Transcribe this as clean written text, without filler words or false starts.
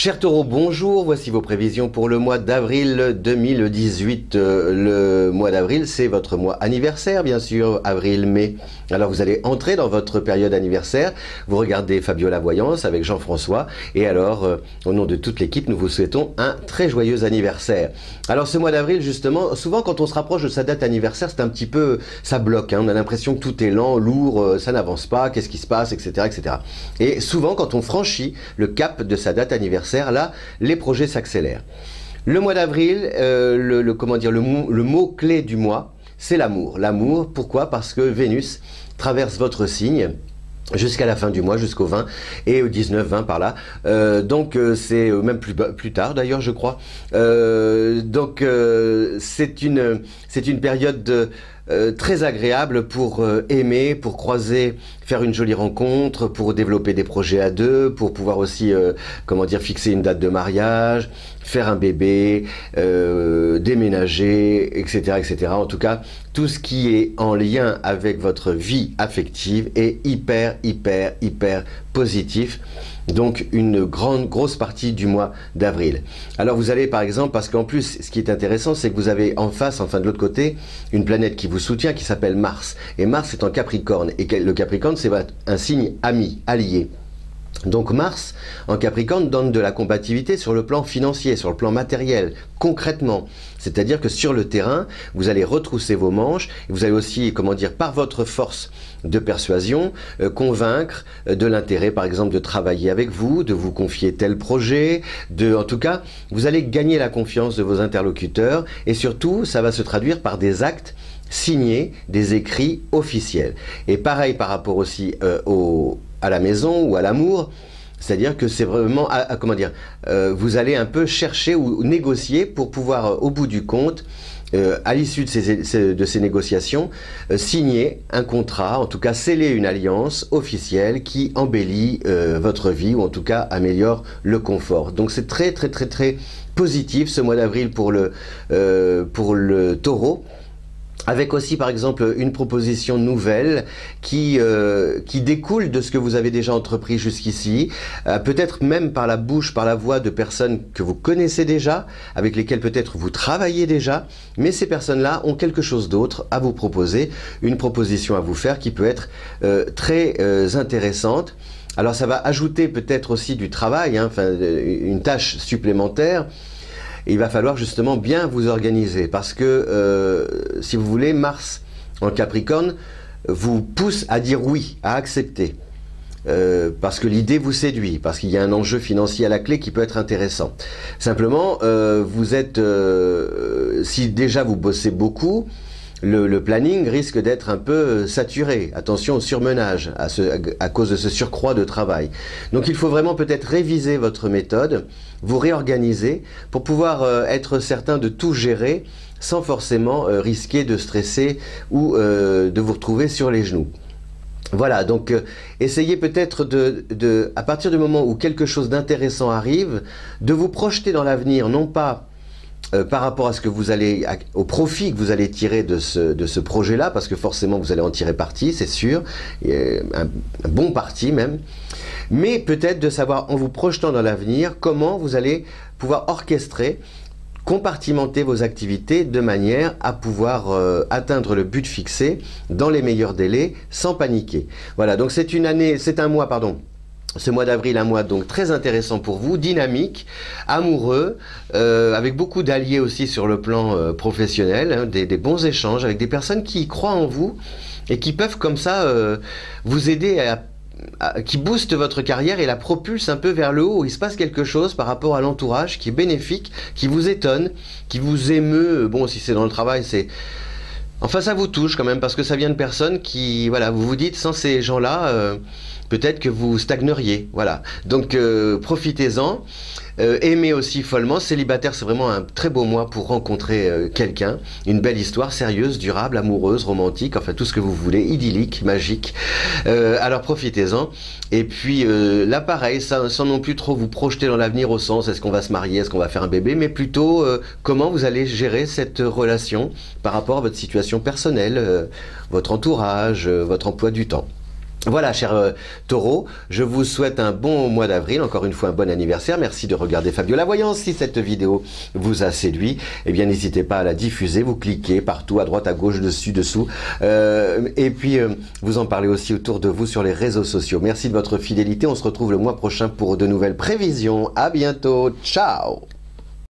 Chers taureaux, bonjour, voici vos prévisions pour le mois d'avril 2018. Le mois d'avril, c'est votre mois anniversaire, bien sûr, avril-mai. Alors vous allez entrer dans votre période anniversaire, vous regardez Fabio la Voyance avec Jean-François, et alors, au nom de toute l'équipe, nous vous souhaitons un très joyeux anniversaire. Alors ce mois d'avril, justement, souvent quand on se rapproche de sa date anniversaire, c'est un petit peu, ça bloque, hein, on a l'impression que tout est lent, lourd, ça n'avance pas, qu'est-ce qui se passe, etc., etc. Et souvent, quand on franchit le cap de sa date anniversaire, là, les projets s'accélèrent. Le mois d'avril, le mot-clé du mois, c'est l'amour. L'amour, pourquoi? Parce que Vénus traverse votre signe jusqu'à la fin du mois, jusqu'au 20 et au 19-20 par là. C'est même plus tard d'ailleurs, je crois. C'est une période très agréable pour aimer, pour croiser, faire une jolie rencontre, pour développer des projets à deux, pour pouvoir aussi, fixer une date de mariage, faire un bébé, déménager, etc., etc. En tout cas, tout ce qui est en lien avec votre vie affective est hyper positif. Donc une grosse partie du mois d'avril. Alors vous allez par exemple, parce qu'en plus ce qui est intéressant, c'est que vous avez en face, enfin de l'autre côté, une planète qui vous soutient, qui s'appelle Mars. Et Mars est en Capricorne, et le Capricorne c'est un signe ami, allié. Donc Mars en Capricorne donne de la compatibilité sur le plan financier, sur le plan matériel, concrètement. C'est-à-dire que sur le terrain, vous allez retrousser vos manches, et vous allez aussi, par votre force de persuasion, convaincre de l'intérêt, par exemple, de travailler avec vous, de vous confier tel projet, en tout cas, vous allez gagner la confiance de vos interlocuteurs, et surtout, ça va se traduire par des actes signés, des écrits officiels. Et pareil par rapport aussi à la maison ou à l'amour, c'est-à-dire que c'est vraiment, vous allez un peu chercher ou négocier pour pouvoir, au bout du compte, à l'issue de ces négociations, signer un contrat, en tout cas sceller une alliance officielle qui embellit votre vie, ou en tout cas améliore le confort. Donc c'est très positif ce mois d'avril pour le taureau. Avec aussi par exemple une proposition nouvelle qui découle de ce que vous avez déjà entrepris jusqu'ici, peut-être même par la bouche, par la voix de personnes que vous connaissez déjà, avec lesquelles peut-être vous travaillez déjà, mais ces personnes-là ont quelque chose d'autre à vous proposer, une proposition à vous faire qui peut être très intéressante. Alors ça va ajouter peut-être aussi du travail, hein, une tâche supplémentaire. Il va falloir justement bien vous organiser parce que, si vous voulez, Mars en Capricorne vous pousse à dire oui, à accepter. Parce que l'idée vous séduit, parce qu'il y a un enjeu financier à la clé qui peut être intéressant. Simplement, si déjà vous bossez beaucoup, le planning risque d'être un peu saturé. Attention au surmenage à cause de ce surcroît de travail. Donc il faut vraiment peut-être réviser votre méthode, vous réorganiser pour pouvoir être certain de tout gérer sans forcément risquer de stresser ou de vous retrouver sur les genoux. Voilà, donc essayez peut-être à partir du moment où quelque chose d'intéressant arrive, de vous projeter dans l'avenir, non pas par rapport à ce que vous allez, au profit que vous allez tirer de ce projet-là, parce que forcément vous allez en tirer parti, c'est sûr, un bon parti même, mais peut-être de savoir, en vous projetant dans l'avenir, comment vous allez pouvoir orchestrer, compartimenter vos activités de manière à pouvoir atteindre le but fixé dans les meilleurs délais, sans paniquer. Voilà, donc ce mois d'avril, un mois donc très intéressant pour vous, dynamique, amoureux, avec beaucoup d'alliés aussi sur le plan professionnel, hein, des bons échanges avec des personnes qui croient en vous et qui peuvent comme ça vous aider qui boostent votre carrière et la propulsent un peu vers le haut. Il se passe quelque chose par rapport à l'entourage qui est bénéfique, qui vous étonne, qui vous émeut. Bon, si c'est dans le travail, enfin, ça vous touche quand même parce que ça vient de personnes qui, voilà, vous vous dites, sans ces gens-là, peut-être que vous stagneriez, voilà. Donc profitez-en, aimez aussi follement. Célibataire, c'est vraiment un très beau mois pour rencontrer quelqu'un, une belle histoire sérieuse, durable, amoureuse, romantique, enfin tout ce que vous voulez, idyllique, magique. Alors profitez-en. Et puis là pareil, sans non plus trop vous projeter dans l'avenir au sens est-ce qu'on va se marier, est-ce qu'on va faire un bébé, mais plutôt comment vous allez gérer cette relation par rapport à votre situation personnelle, votre entourage, votre emploi du temps. Voilà, cher Taureau, je vous souhaite un bon mois d'avril, encore une fois un bon anniversaire. Merci de regarder Fabio La Voyance. Si cette vidéo vous a séduit, eh bien n'hésitez pas à la diffuser. Vous cliquez partout, à droite, à gauche, dessus, dessous. Et puis, vous en parlez aussi autour de vous sur les réseaux sociaux. Merci de votre fidélité. On se retrouve le mois prochain pour de nouvelles prévisions. À bientôt. Ciao!